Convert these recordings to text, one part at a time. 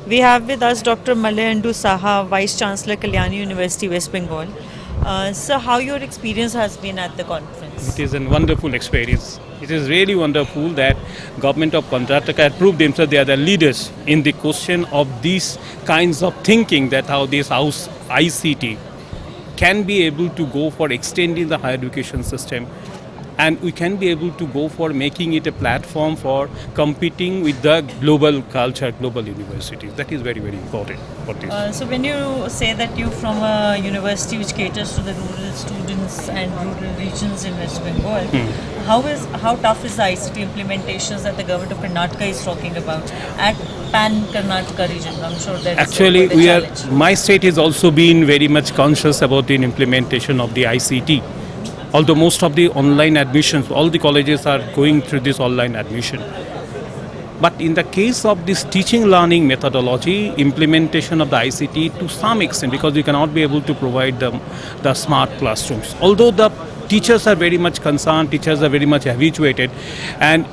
We have with us Dr. Malyendu Saha, Vice-Chancellor, Kalyani University, West Bengal. So, how your experience has been at the conference? It is a wonderful experience. It is really wonderful that government of Karnataka had proved themselves they are the leaders in the question of these kinds of thinking, that how this house ICT can be able to go for extending the higher education system, and we can be able to go for making it a platform for competing with the global culture, global universities. That is very, very important for this. So, when you say that you're from a university which caters to the rural students and rural regions in West Bengal, how tough is the ICT implementations that the government of Karnataka is talking about at Pan Karnataka region? I'm sure that Actually, is quite a challenge. my state has also been very much conscious about the implementation of the ICT. Although most of the online admissions, all the colleges are going through this online admission. But in the case of this teaching learning methodology, implementation of the ICT to some extent, because we cannot be able to provide the smart classrooms. Although the teachers are very much concerned, teachers are very much habituated, and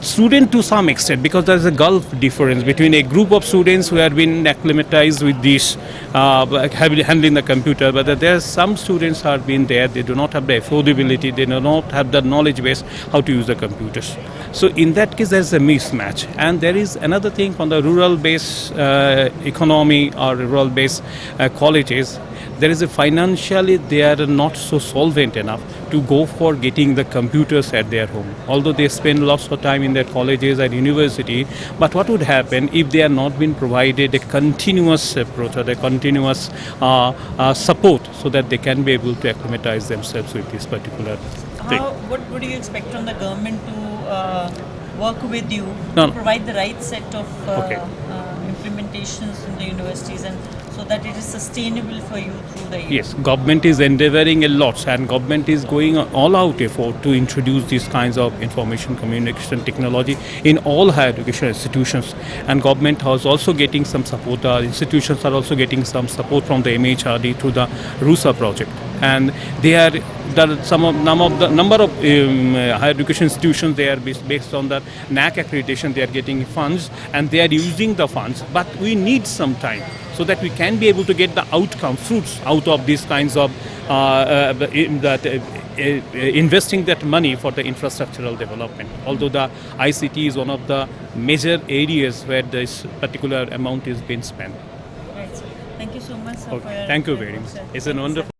student to some extent, because there is a gulf difference between a group of students who have been acclimatized with this handling the computer, but there are some students who have been there, they do not have the affordability, they do not have the knowledge base how to use the computers. So in that case there is a mismatch. And there is another thing on the rural based economy or rural based colleges. There is a financially they are not so solvent enough to go for getting the computers at their home. Although they spend lots of time in their colleges and university, but what would happen if they are not being provided a continuous approach or a continuous support so that they can be able to acclimatize themselves with this particular thing? What would you expect from the government to work with you No, to no. provide the right set of Okay. implementations in the universities, and so that it is sustainable for you through the year? Yes, government is endeavoring a lot, and government is going all out effort to introduce these kinds of information communication technology in all higher education institutions. And government is also getting some support. Institutions are also getting some support from the MHRD through the RUSA project. And they are some of the number of higher education institutions. They are based on the NAC accreditation. They are getting funds and they are using the funds. But we need some time so that we can be able to get the outcome, fruits out of these kinds of investing that money for the infrastructural development. Although the ICT is one of the major areas where this particular amount is being spent. Right, sir. Thank you so much, sir, for Okay. your Thank you very much. input, sir. It's a wonderful